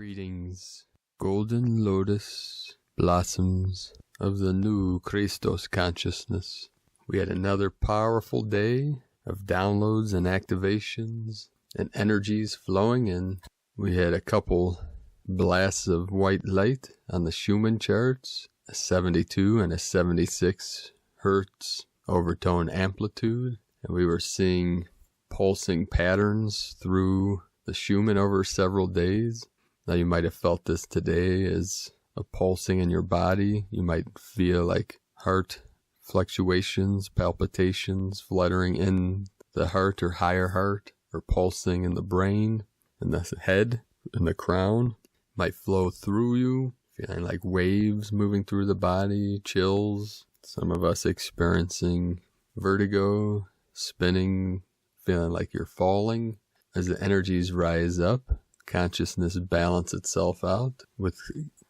Greetings, golden lotus blossoms of the new Christos consciousness. We had another powerful day of downloads and activations and energies flowing in. We had a couple blasts of white light on the Schumann charts, a 72 and a 76 hertz overtone amplitude, and we were seeing pulsing patterns through the Schumann over several days. Now you might have felt this today as a pulsing in your body. You might feel like heart fluctuations, palpitations, fluttering in the heart or higher heart, or pulsing in the brain, in the head, in the crown. Might flow through you, feeling like waves moving through the body, chills. Some of us experiencing vertigo, spinning, feeling like you're falling. As the energies rise up, consciousness balance itself out with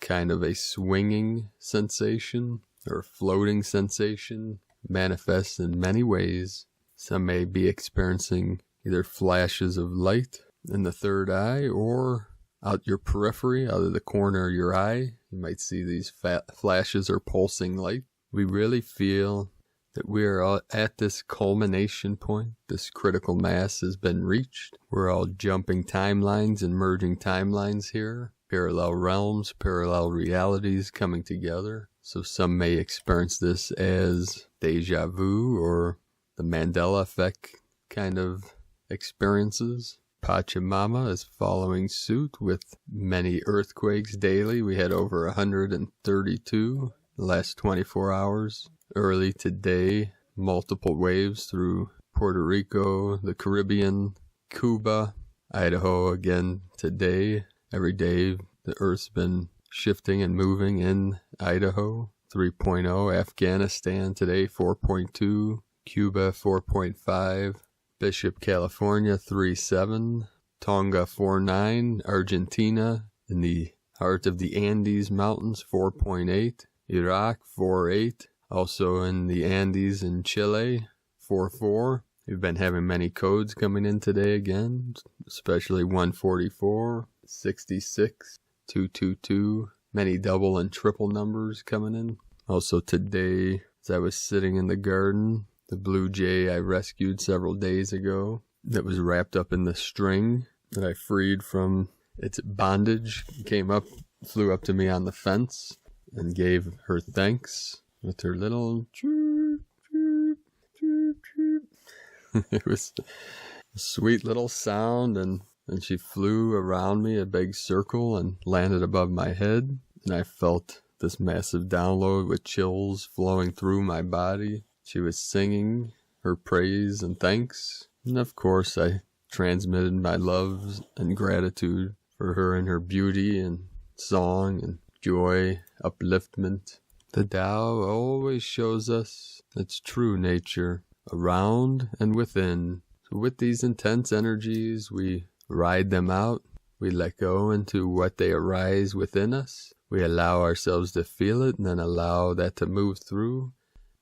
kind of a swinging sensation or floating sensation, manifests in many ways. Some may be experiencing either flashes of light in the third eye or out your periphery, out of the corner of your eye. You might see these flashes or pulsing light. We really feel that we are at this culmination point. This critical mass has been reached. We're all jumping timelines and merging timelines here. Parallel realms, parallel realities coming together. So some may experience this as deja vu or the Mandela effect kind of experiences. Pachamama is following suit with many earthquakes daily. We had over 132 the last 24 hours. Early today, multiple waves through Puerto Rico, the Caribbean, Cuba, Idaho again today. Every day the Earth's been shifting and moving in Idaho. 3.0, Afghanistan today 4.2, Cuba 4.5, Bishop, California 3.7, Tonga 4.9, Argentina in the heart of the Andes Mountains 4.8, Iraq 4.8. Also in the Andes in Chile, 4.4. We've been having many codes coming in today again, especially 144, 66, 222. Many double and triple numbers coming in. Also today, as I was sitting in the garden, the blue jay I rescued several days ago that was wrapped up in the string that I freed from its bondage, came up, flew up to me on the fence, and gave her thanks. With her little chirp, chirp, chirp, chirp. It was a sweet little sound, and she flew around me a big circle and landed above my head. And I felt this massive download with chills flowing through my body. She was singing her praise and thanks. And of course, I transmitted my love and gratitude for her and her beauty and song and joy, upliftment. The Tao always shows us its true nature, around and within. So with these intense energies, we ride them out. We let go into what they arise within us. We allow ourselves to feel it and then allow that to move through.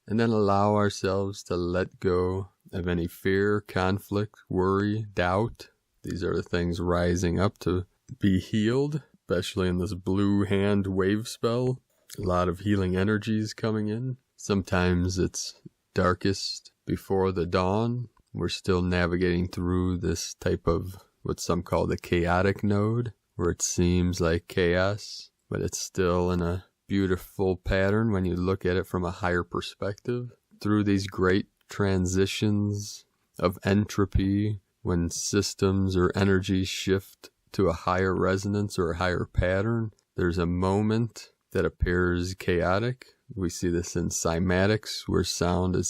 And then allow ourselves to let go of any fear, conflict, worry, doubt. These are the things rising up to be healed, especially in this blue hand wave spell. A lot of healing energies coming in. Sometimes it's darkest before the dawn. We're still navigating through this type of what some call the chaotic node, where it seems like chaos, but it's still in a beautiful pattern when you look at it from a higher perspective. Through these great transitions of entropy, when systems or energies shift to a higher resonance or a higher pattern, there's a moment that appears chaotic. We see this in cymatics, where sound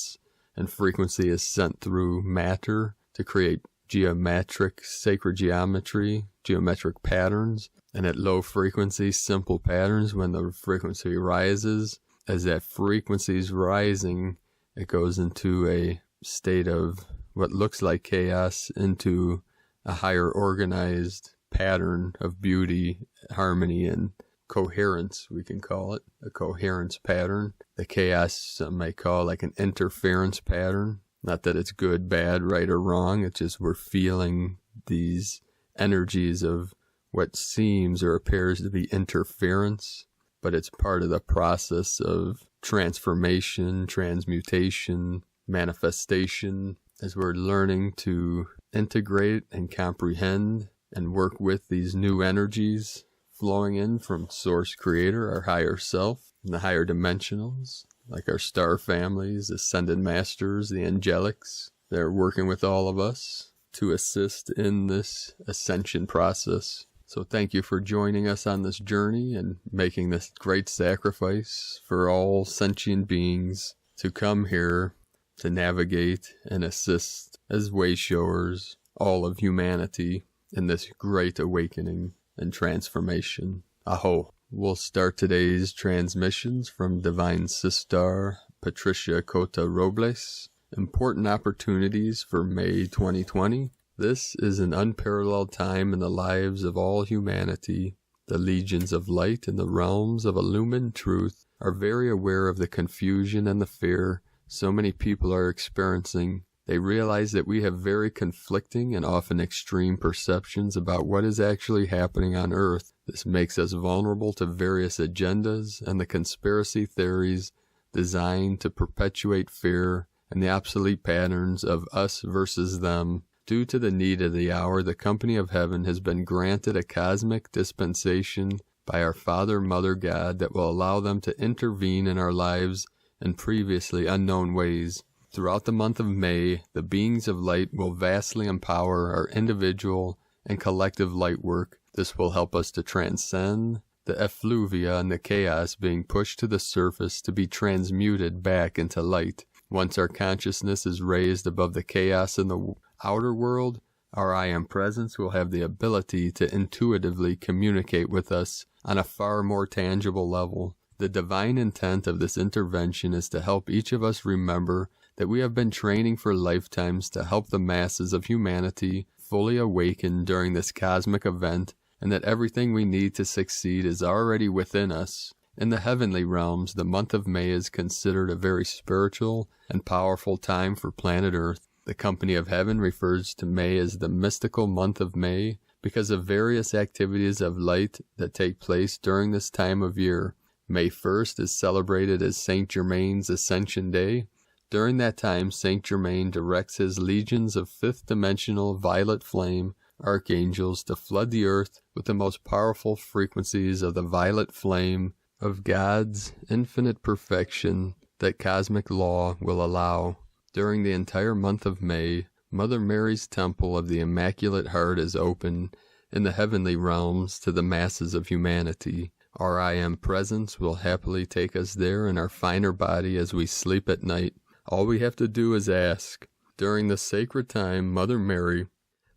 and frequency is sent through matter to create geometric, sacred geometry, geometric patterns. And at low frequency, simple patterns, when the frequency rises, as that frequency is rising, it goes into a state of what looks like chaos into a higher organized pattern of beauty, harmony, and coherence, we can call it, a coherence pattern. The chaos, some may call like an interference pattern. Not that it's good, bad, right, or wrong. It's just we're feeling these energies of what seems or appears to be interference, but it's part of the process of transformation, transmutation, manifestation, as we're learning to integrate and comprehend and work with these new energies flowing in from Source Creator, our higher self, and the higher dimensionals, like our star families, ascended masters, the angelics. They're working with all of us to assist in this ascension process. So thank you for joining us on this journey and making this great sacrifice for all sentient beings to come here to navigate and assist as wayshowers all of humanity in this great awakening and transformation. Aho. We'll start today's transmissions from Divine Sister Patricia Cota Robles. Important opportunities for May 2020. This is an unparalleled time in the lives of all humanity. The legions of light in the realms of illumined truth are very aware of the confusion and the fear so many people are experiencing. They realize that we have very conflicting and often extreme perceptions about what is actually happening on Earth. This makes us vulnerable to various agendas and the conspiracy theories designed to perpetuate fear and the obsolete patterns of us versus them. Due to the need of the hour, the Company of Heaven has been granted a cosmic dispensation by our Father, Mother, God that will allow them to intervene in our lives in previously unknown ways. Throughout the month of May, the beings of light will vastly empower our individual and collective light work. This will help us to transcend the effluvia and the chaos being pushed to the surface to be transmuted back into light. Once our consciousness is raised above the chaos in the outer world, our I Am Presence will have the ability to intuitively communicate with us on a far more tangible level. The divine intent of this intervention is to help each of us remember that we have been training for lifetimes to help the masses of humanity fully awaken during this cosmic event, and that everything we need to succeed is already within us. In the heavenly realms, the month of May is considered a very spiritual and powerful time for planet Earth. The Company of Heaven refers to May as the mystical month of May because of various activities of light that take place during this time of year. May 1st is celebrated as Saint Germain's Ascension Day. During that time, Saint Germain directs his legions of fifth-dimensional violet flame archangels to flood the earth with the most powerful frequencies of the violet flame of God's infinite perfection that cosmic law will allow. During the entire month of May, Mother Mary's temple of the Immaculate Heart is open in the heavenly realms to the masses of humanity. Our I Am Presence will happily take us there in our finer body as we sleep at night. All we have to do is ask. During the sacred time, Mother Mary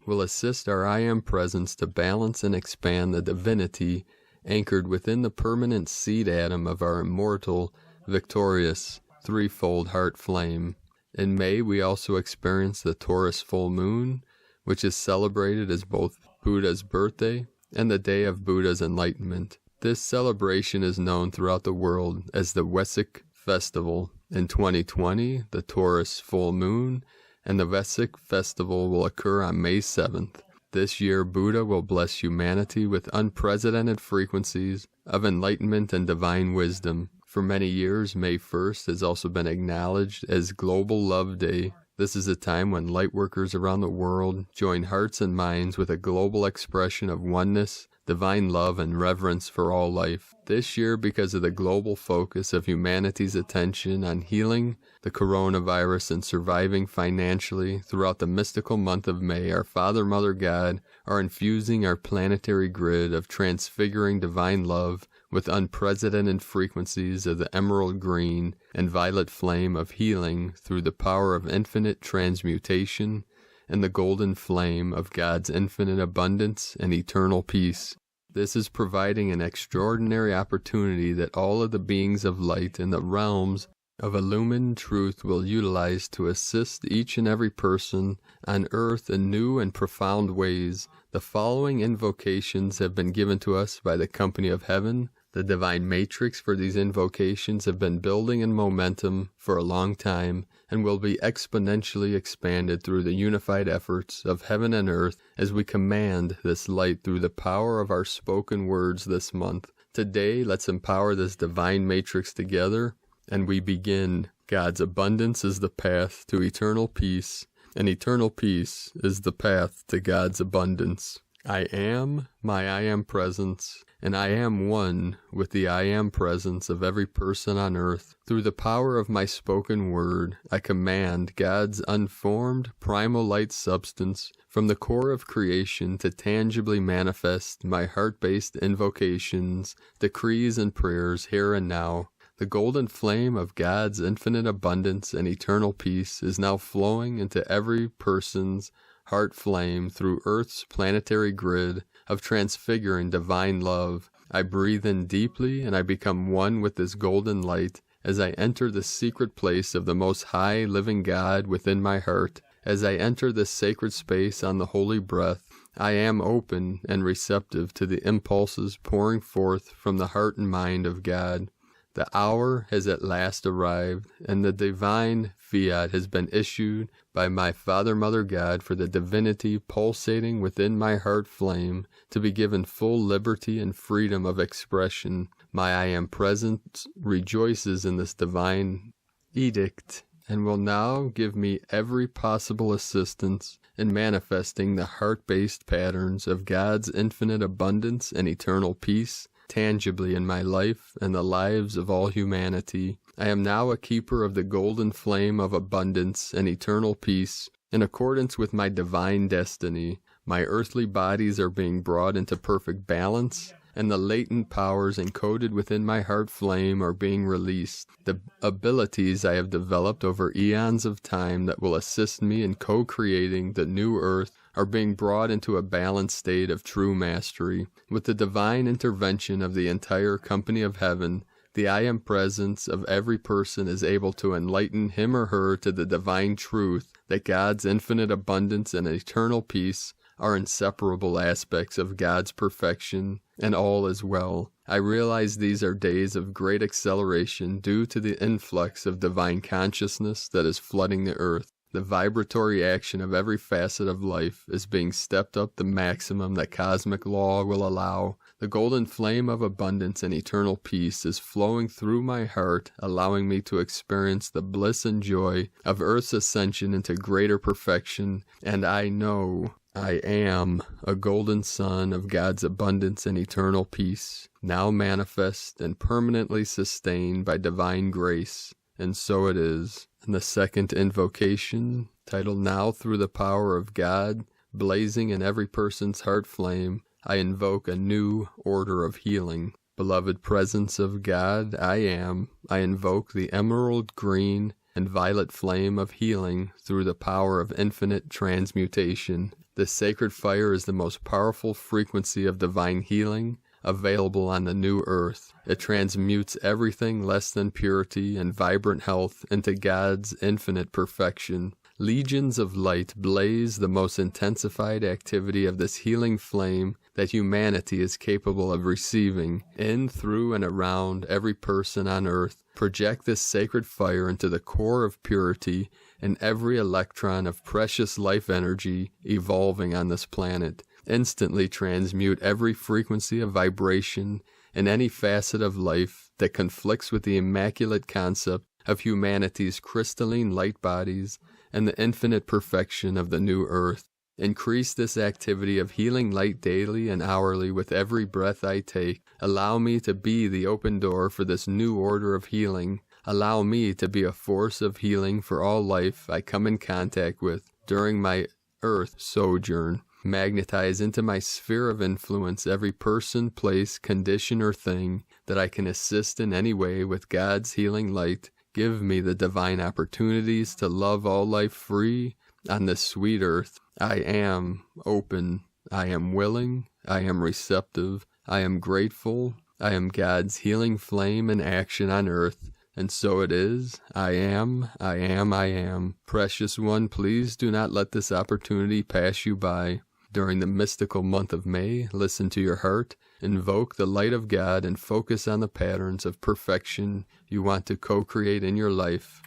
will assist our I Am Presence to balance and expand the divinity anchored within the permanent seed atom of our immortal, victorious, threefold heart flame. In May, we also experience the Taurus full moon, which is celebrated as both Buddha's birthday and the day of Buddha's enlightenment. This celebration is known throughout the world as the Wessic Festival. In 2020, the Taurus full moon and the Vesic Festival will occur on May 7th. This year, Buddha will bless humanity with unprecedented frequencies of enlightenment and divine wisdom. For many years, May 1st has also been acknowledged as Global Love Day. This is a time when lightworkers around the world join hearts and minds with a global expression of oneness, divine love, and reverence for all life. This year, because of the global focus of humanity's attention on healing the coronavirus and surviving financially throughout the mystical month of May, our Father, Mother, God are infusing our planetary grid of transfiguring divine love with unprecedented frequencies of the emerald green and violet flame of healing through the power of infinite transmutation and the golden flame of God's infinite abundance and eternal peace. This is providing an extraordinary opportunity that all of the beings of light in the realms of illumined truth will utilize to assist each and every person on earth in new and profound ways. The following invocations have been given to us by the Company of Heaven. The divine matrix for these invocations have been building in momentum for a long time, and will be exponentially expanded through the unified efforts of heaven and earth as we command this light through the power of our spoken words this month. Today, let's empower this divine matrix together, and we begin. God's abundance is the path to eternal peace, and eternal peace is the path to God's abundance. I am my I am presence, and I am one with the I am presence of every person on earth. Through the power of my spoken word, I command God's unformed, primal light substance from the core of creation to tangibly manifest my heart-based invocations, decrees, and prayers here and now. The golden flame of God's infinite abundance and eternal peace is now flowing into every person's heart flame through Earth's planetary grid of transfiguring divine love. I breathe in deeply and I become one with this golden light as I enter the secret place of the Most High living God within my heart. As I enter this sacred space on the holy breath, I am open and receptive to the impulses pouring forth from the heart and mind of God. The hour has at last arrived, and the divine fiat has been issued by my Father, Mother, God for the divinity pulsating within my heart flame to be given full liberty and freedom of expression. My I Am Presence rejoices in this divine edict and will now give me every possible assistance in manifesting the heart-based patterns of God's infinite abundance and eternal peace tangibly in my life and the lives of all humanity. I am now a keeper of the golden flame of abundance and eternal peace. In accordance with my divine destiny, my earthly bodies are being brought into perfect balance, and the latent powers encoded within my heart flame are being released. The abilities I have developed over eons of time that will assist me in co-creating the new earth are being brought into a balanced state of true mastery. With the divine intervention of the entire company of heaven, the I Am Presence of every person is able to enlighten him or her to the divine truth that God's infinite abundance and eternal peace are inseparable aspects of God's perfection, and all is well. I realize these are days of great acceleration due to the influx of divine consciousness that is flooding the earth. The vibratory action of every facet of life is being stepped up the maximum that cosmic law will allow. The golden flame of abundance and eternal peace is flowing through my heart, allowing me to experience the bliss and joy of Earth's ascension into greater perfection, and I know I am a golden son of God's abundance and eternal peace, now manifest and permanently sustained by divine grace, and so it is. And the second invocation, titled Now Through the Power of God, blazing in every person's heart flame, I invoke a new order of healing. Beloved presence of God, I invoke the emerald green and violet flame of healing through the power of infinite transmutation. This sacred fire is the most powerful frequency of divine healing available on the new earth. It transmutes everything less than purity and vibrant health into God's infinite perfection. Legions of light blaze the most intensified activity of this healing flame that humanity is capable of receiving. In, through, and around every person on earth, project this sacred fire into the core of purity and every electron of precious life energy evolving on this planet. Instantly transmute every frequency of vibration in any facet of life that conflicts with the immaculate concept of humanity's crystalline light bodies and the infinite perfection of the new earth. Increase this activity of healing light daily and hourly with every breath I take. Allow me to be the open door for this new order of healing. Allow me to be a force of healing for all life I come in contact with during my earth sojourn. Magnetize into my sphere of influence every person, place, condition, or thing that I can assist in any way with God's healing light. Give me the divine opportunities to love all life free on this sweet earth. I am open. I am willing. I am receptive. I am grateful. I am God's healing flame in action on earth. And so it is. I am. Precious one, please do not let this opportunity pass you by. During the mystical month of May, listen to your heart, invoke the light of God, and focus on the patterns of perfection you want to co-create in your life.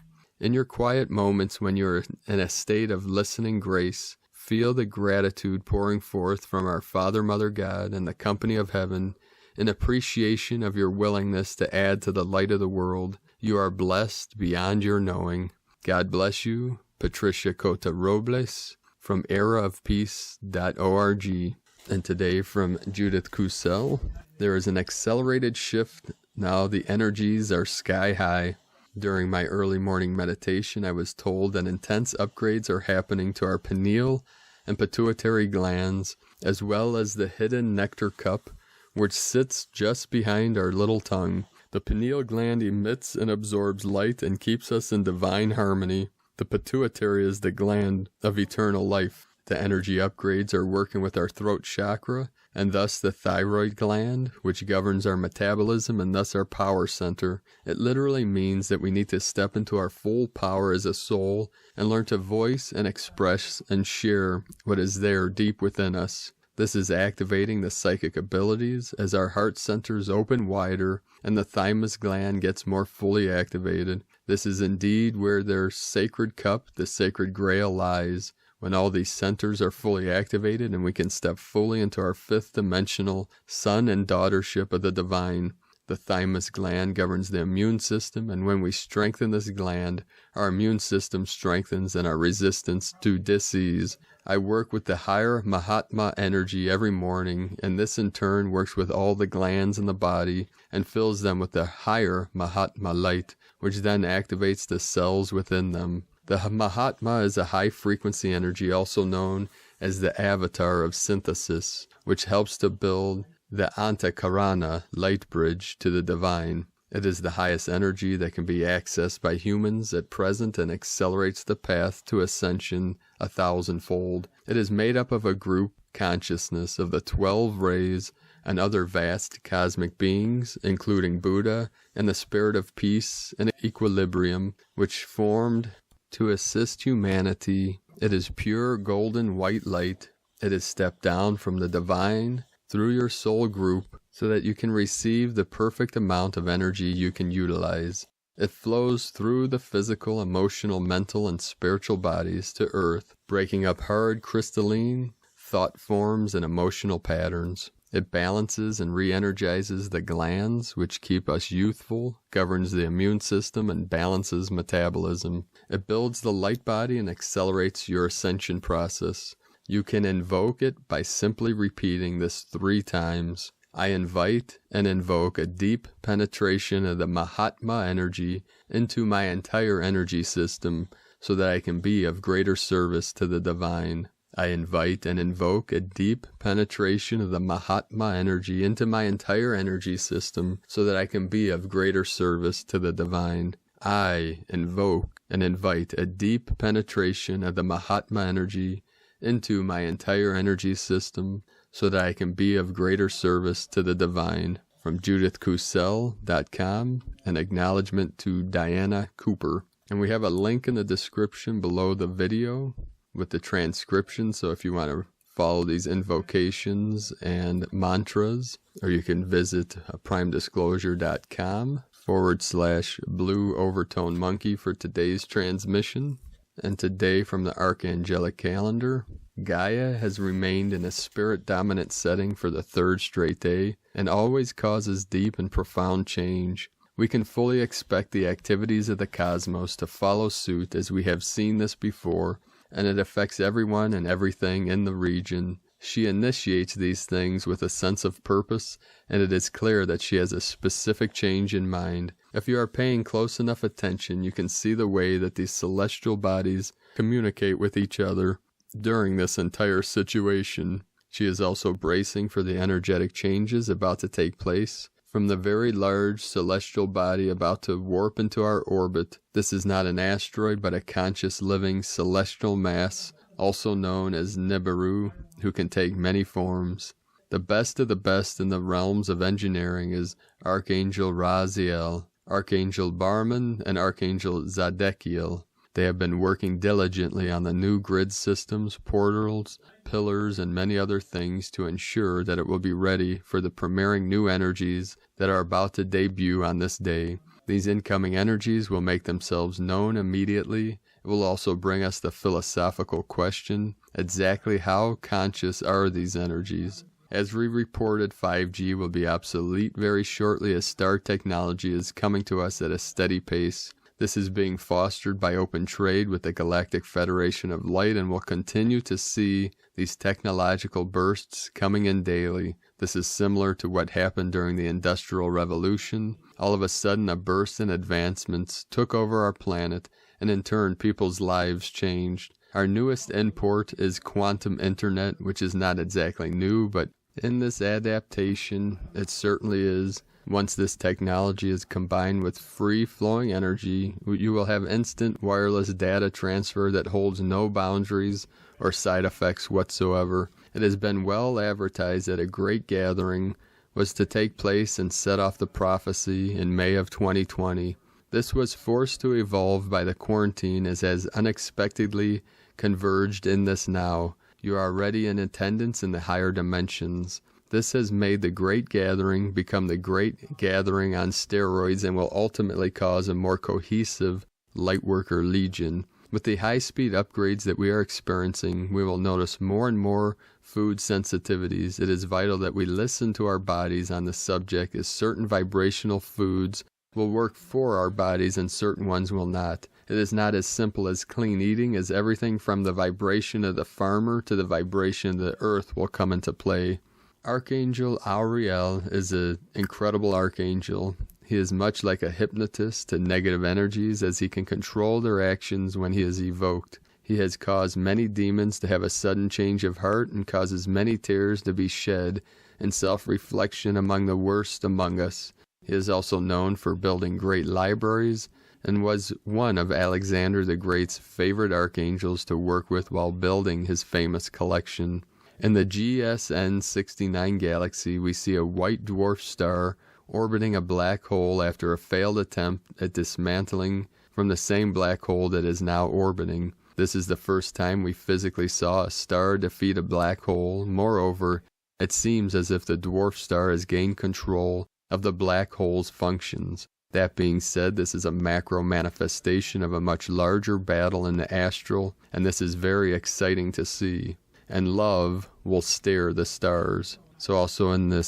In your quiet moments when you're in a state of listening grace, feel the gratitude pouring forth from our Father, Mother, God, and the company of heaven, in appreciation of your willingness to add to the light of the world. You are blessed beyond your knowing. God bless you. Patricia Cota Robles from eraofpeace.org. And today from Judith Cusel, there is an accelerated shift. Now the energies are sky high. During my early morning meditation, I was told that intense upgrades are happening to our pineal and pituitary glands, as well as the hidden nectar cup, which sits just behind our little tongue. The pineal gland emits and absorbs light and keeps us in divine harmony. The pituitary is the gland of eternal life. The energy upgrades are working with our throat chakra, and thus the thyroid gland, which governs our metabolism and thus our power center. It literally means that we need to step into our full power as a soul and learn to voice and express and share what is there deep within us. This is activating the psychic abilities as our heart centers open wider and the thymus gland gets more fully activated. This is indeed where their sacred cup, the sacred grail, lies. When all these centers are fully activated and we can step fully into our fifth dimensional son and daughtership of the divine. The thymus gland governs the immune system, and when we strengthen this gland, our immune system strengthens and our resistance to disease. I work with the higher Mahatma energy every morning, and this in turn works with all the glands in the body and fills them with the higher Mahatma light, which then activates the cells within them. The Mahatma is a high-frequency energy, also known as the avatar of synthesis, which helps to build the Antakarana light bridge to the divine. It is the highest energy that can be accessed by humans at present and accelerates the path to ascension 1,000-fold. It is made up of a group consciousness of the 12 rays and other vast cosmic beings, including Buddha and the spirit of peace and equilibrium, which formed to assist humanity. It is pure golden white light. It is stepped down from the divine through your soul group so that you can receive the perfect amount of energy you can utilize. It flows through the physical, emotional, mental, and spiritual bodies to earth, breaking up hard crystalline thought forms and emotional patterns. It balances and re-energizes the glands, which keep us youthful, governs the immune system, and balances metabolism. It builds the light body and accelerates your ascension process. You can invoke it by simply repeating this 3 times. I invite and invoke a deep penetration of the Mahatma energy into my entire energy system so that I can be of greater service to the divine. I invite and invoke a deep penetration of the Mahatma energy into my entire energy system so that I can be of greater service to the divine. I invoke and invite a deep penetration of the Mahatma energy into my entire energy system so that I can be of greater service to the divine. From JudithCusel.com, an acknowledgement to Diana Cooper. And we have a link in the description below the video with the transcription, so if you want to follow these invocations and mantras, or you can visit primedisclosure.com/blue overtone monkey for today's transmission. And today from the Archangelic calendar, Gaia has remained in a spirit-dominant setting for the 3rd straight day and always causes deep and profound change. We can fully expect the activities of the cosmos to follow suit as we have seen this before, and it affects everyone and everything in the region. She initiates these things with a sense of purpose, and it is clear that she has a specific change in mind. If you are paying close enough attention, you can see the way that these celestial bodies communicate with each other during this entire situation. She is also bracing for the energetic changes about to take place from the very large celestial body about to warp into our orbit. This is not an asteroid, but a conscious living celestial mass, also known as Nibiru, who can take many forms. The best of the best in the realms of engineering is Archangel Raziel, Archangel Barman, and Archangel Zadekiel. They have been working diligently on the new grid systems, portals, pillars, and many other things to ensure that it will be ready for the premiering new energies that are about to debut on this day. These incoming energies will make themselves known immediately. It will also bring us the philosophical question, exactly how conscious are these energies? As we reported, 5G will be obsolete very shortly as star technology is coming to us at a steady pace. This is being fostered by open trade with the Galactic Federation of Light and will continue to see these technological bursts coming in daily. This is similar to what happened during the Industrial Revolution. All of a sudden, a burst in advancements took over our planet, and in turn, people's lives changed. Our newest import is quantum internet, which is not exactly new, but in this adaptation, it certainly is. Once this technology is combined with free-flowing energy, you will have instant wireless data transfer that holds no boundaries or side effects whatsoever. It has been well advertised that a great gathering was to take place and set off the prophecy in May of 2020. This was forced to evolve by the quarantine as has unexpectedly converged in this now. You are already in attendance in the higher dimensions. This has made the Great Gathering become the Great Gathering on steroids and will ultimately cause a more cohesive Lightworker Legion. With the high-speed upgrades that we are experiencing, we will notice more and more food sensitivities. It is vital that we listen to our bodies on the subject, as certain vibrational foods will work for our bodies and certain ones will not. It is not as simple as clean eating, as everything from the vibration of the farmer to the vibration of the earth will come into play. Archangel Auriel is an incredible archangel. He is much like a hypnotist to negative energies, as he can control their actions when he is evoked. He has caused many demons to have a sudden change of heart and causes many tears to be shed in self-reflection among the worst among us. He is also known for building great libraries and was one of Alexander the Great's favorite archangels to work with while building his famous collection. In the GSN 69 galaxy, we see a white dwarf star orbiting a black hole after a failed attempt at dismantling from the same black hole that is now orbiting. This is the first time we physically saw a star defeat a black hole. Moreover, it seems as if the dwarf star has gained control of the black hole's functions. That being said, this is a macro manifestation of a much larger battle in the astral, and this is very exciting to see. And love will stare the stars. So also in the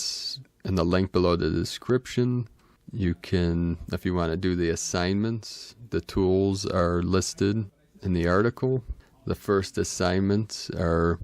link below the description, you can, if you want to do the assignments, the tools are listed in the article. The first assignments are: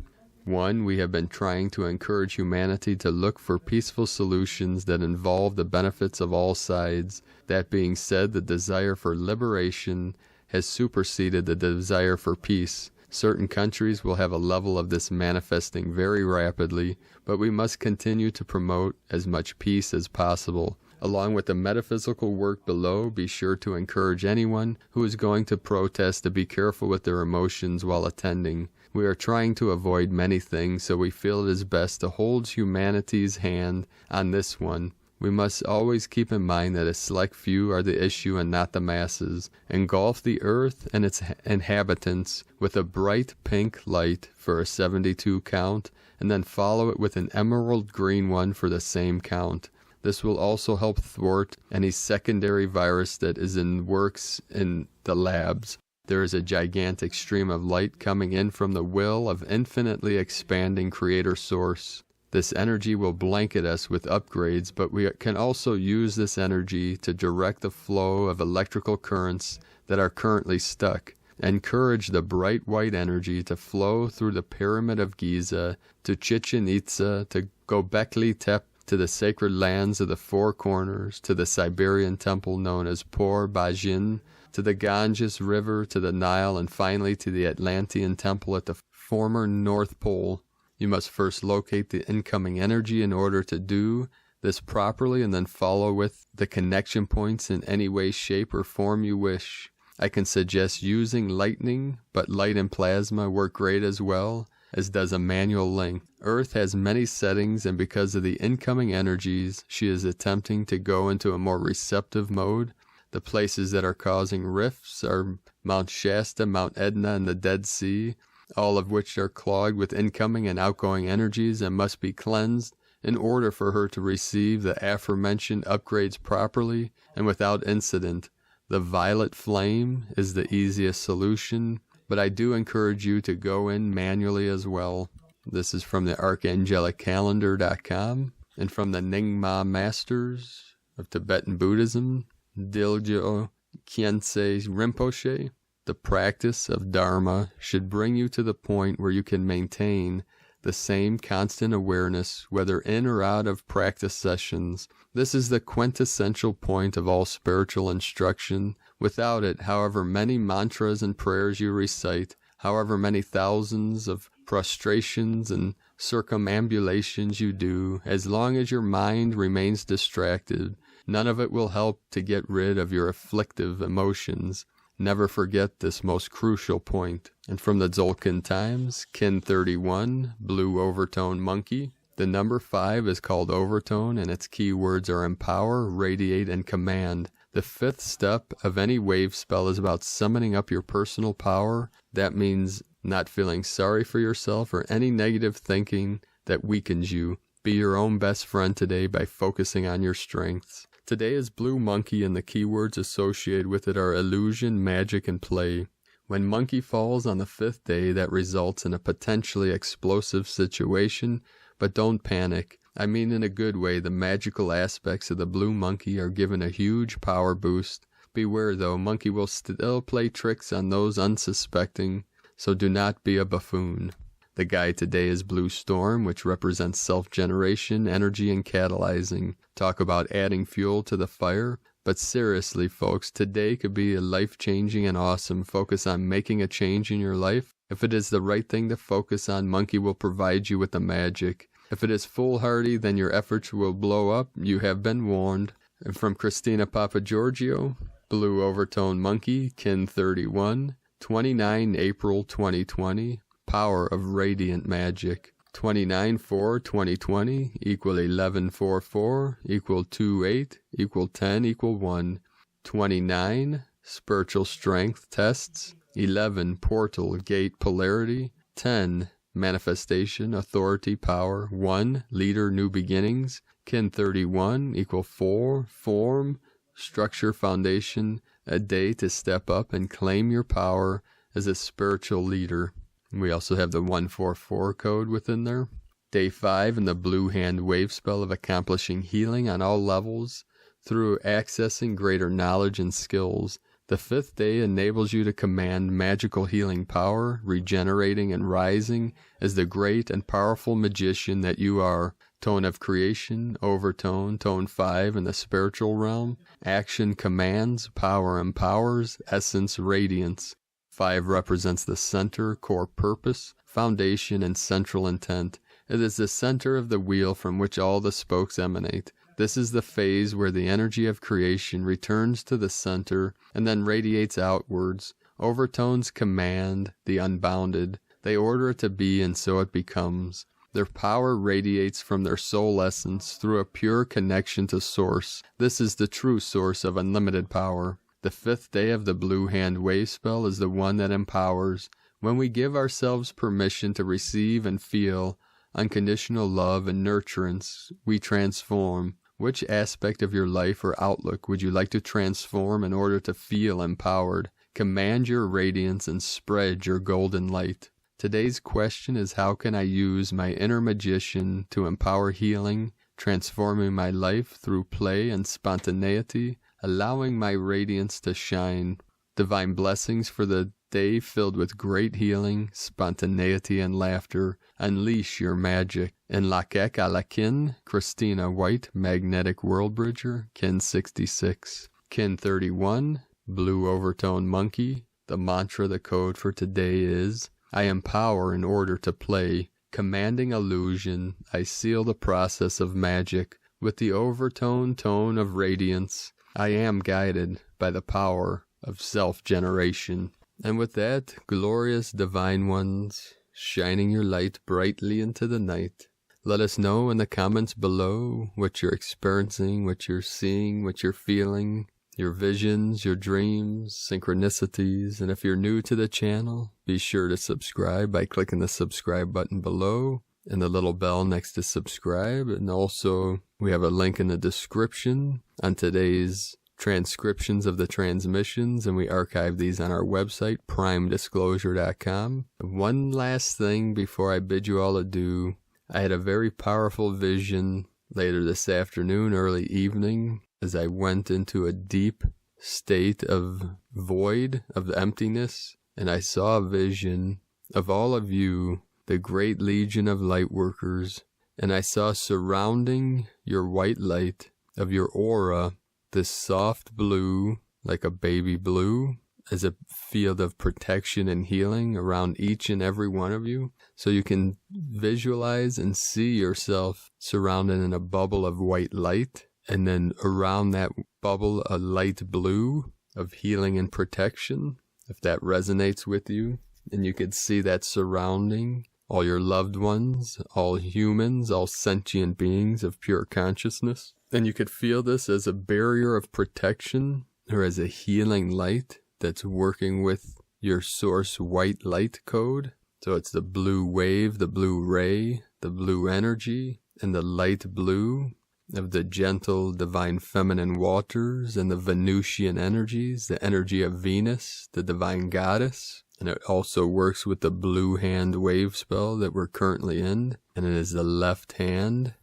1. We have been trying to encourage humanity to look for peaceful solutions that involve the benefits of all sides. That being said, the desire for liberation has superseded the desire for peace. Certain countries will have a level of this manifesting very rapidly, but we must continue to promote as much peace as possible. Along with the metaphysical work below, be sure to encourage anyone who is going to protest to be careful with their emotions while attending. We are trying to avoid many things, so we feel it is best to hold humanity's hand on this one. We must always keep in mind that a select few are the issue and not the masses. Engulf the earth and its inhabitants with a bright pink light for a 72 count, and then follow it with an emerald green one for the same count. This will also help thwart any secondary virus that is in works in the labs. There is a gigantic stream of light coming in from the will of infinitely expanding creator source. This energy will blanket us with upgrades, but we can also use this energy to direct the flow of electrical currents that are currently stuck. Encourage the bright white energy to flow through the Pyramid of Giza, to Chichen Itza, to Göbekli Tepe, to the sacred lands of the Four Corners, to the Siberian temple known as Por Bajin, to the Ganges River, to the Nile, and finally to the Atlantean temple at the former North Pole. You must first locate the incoming energy in order to do this properly, and then follow with the connection points in any way, shape, or form you wish. I can suggest using lightning, but light and plasma work great as well, as does a manual link. Earth has many settings, and because of the incoming energies, she is attempting to go into a more receptive mode. The places that are causing rifts are Mount Shasta, Mount Etna, and the Dead Sea, all of which are clogged with incoming and outgoing energies and must be cleansed in order for her to receive the aforementioned upgrades properly and without incident. The violet flame is the easiest solution, but I do encourage you to go in manually as well. This is from the archangelicalendar.com and from the Nyingma Masters of Tibetan Buddhism, Dilgyo Khyentse Rinpoche. The practice of Dharma should bring you to the point where you can maintain the same constant awareness, whether in or out of practice sessions. This is the quintessential point of all spiritual instruction. Without it, however many mantras and prayers you recite, however many thousands of prostrations and circumambulations you do, as long as your mind remains distracted, none of it will help to get rid of your afflictive emotions. Never forget this most crucial point. And from the Tzolk'in Times, Kin 31, Blue Overtone Monkey. The number 5 is called Overtone, and its keywords are empower, radiate, and command. The 5th step of any wave spell is about summoning up your personal power. That means not feeling sorry for yourself or any negative thinking that weakens you. Be your own best friend today by focusing on your strengths. Today is Blue Monkey, and the keywords associated with it are illusion, magic, and play. When Monkey falls on the 5th day, that results in a potentially explosive situation, but don't panic. I mean in a good way. The magical aspects of the Blue Monkey are given a huge power boost. Beware though, Monkey will still play tricks on those unsuspecting, so do not be a buffoon. The guide today is Blue Storm, which represents self-generation, energy, and catalyzing. Talk about adding fuel to the fire. But seriously, folks, today could be a life-changing and awesome. Focus on making a change in your life. If it is the right thing to focus on, Monkey will provide you with the magic. If it is foolhardy, then your efforts will blow up. You have been warned. And from Christina Papagiorgio, Blue Overtone Monkey, Kin 31, 29 April 2020. Power of Radiant Magic. 29/4/2020 equal 11/4/4 equal 28 equal 10 equal 1. 29 Spiritual Strength Tests. 11 Portal Gate Polarity. 10 Manifestation Authority Power. 1 Leader New Beginnings. Kin 31 equal 4 Form Structure Foundation. A day to step up and claim your power as a spiritual leader. We also have the 144 code within there. Day 5 in the Blue Hand Wave spell of accomplishing healing on all levels through accessing greater knowledge and skills. The 5th day enables you to command magical healing power, regenerating and rising as the great and powerful magician that you are. Tone of Creation, Overtone, Tone 5 in the spiritual realm. Action commands, power empowers, essence radiance. 5 represents the center, core purpose, foundation, and central intent. It is the center of the wheel from which all the spokes emanate. This is the phase where the energy of creation returns to the center and then radiates outwards. Overtones command the unbounded. They order it to be, and so it becomes. Their power radiates from their soul essence through a pure connection to Source. This is the true source of unlimited power. The 5th day of the Blue Hand Wave spell is the one that empowers. When we give ourselves permission to receive and feel unconditional love and nurturance, we transform. Which aspect of your life or outlook would you like to transform in order to feel empowered? Command your radiance and spread your golden light. Today's question is, how can I use my inner magician to empower healing, transforming my life through play and spontaneity, allowing my radiance to shine? Divine blessings for the day filled with great healing, spontaneity, and laughter. Unleash your magic. In Lakek Alakin, Christina White, Magnetic World Bridger, Kin 66. Kin 31, Blue Overtone Monkey. The mantra, the code for today is, I empower in order to play. Commanding illusion, I seal the process of magic with the overtone tone of radiance. I am guided by the power of self-generation. And with that, glorious divine ones, shining your light brightly into the night, let us know in the comments below what you're experiencing, what you're seeing, what you're feeling, your visions, your dreams, synchronicities. And if you're new to the channel, be sure to subscribe by clicking the subscribe button below. and the little bell next to subscribe. And also, we have a link in the description on today's transcriptions of the transmissions, and we archive these on our website, primedisclosure.com. One last thing before I bid you all adieu. I had a very powerful vision later this afternoon, early evening, as I went into a deep state of void, of emptiness, and I saw a vision of all of you, the great legion of Lightworkers, and I saw surrounding your white light of your aura this soft blue, like a baby blue, as a field of protection and healing around each and every one of you. So you can visualize and see yourself surrounded in a bubble of white light, and then around that bubble a light blue of healing and protection, if that resonates with you. And you could see that surrounding all your loved ones, all humans, all sentient beings of pure consciousness. And you could feel this as a barrier of protection, or as a healing light that's working with your source white light code. So it's the blue wave, the blue ray, the blue energy, and the light blue of the gentle divine feminine waters and the Venusian energies, the energy of Venus, the divine goddess. And it also works with the blue hand wave spell that we're currently in. And it is the left hand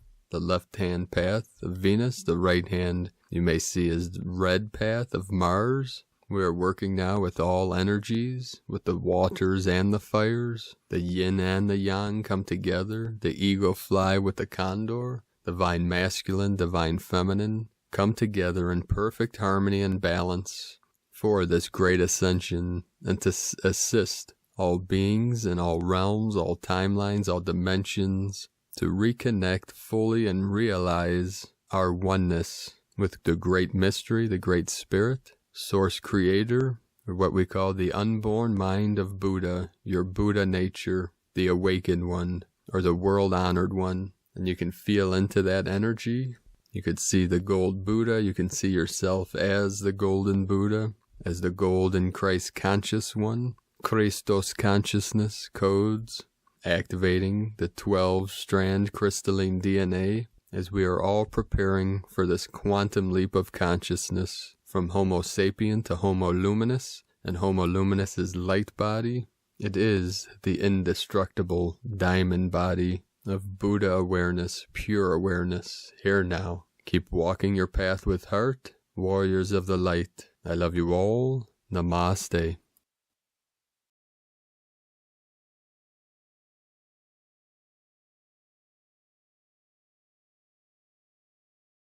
path of Venus. The right hand you may see as the red path of Mars. We are working now with all energies, with the waters and the fires. The yin and the yang come together. The eagle fly with the condor. Divine masculine, divine feminine come together in perfect harmony and balance for this great ascension, and to assist all beings in all realms, all timelines, all dimensions, to reconnect fully and realize our oneness with the great mystery, the great spirit, source creator, or what we call the unborn mind of Buddha, your Buddha nature, the awakened one, or the world-honored one. And you can feel into that energy. You could see the gold Buddha. You can see yourself as the golden Buddha, as the golden Christ conscious one. Christos consciousness codes, activating the 12-strand crystalline DNA, as we are all preparing for this quantum leap of consciousness from Homo sapien to Homo luminous. And Homo luminous is light body. It is the indestructible diamond body of Buddha awareness, pure awareness, here now. Keep walking your path with heart, warriors of the light. I love you all. Namaste.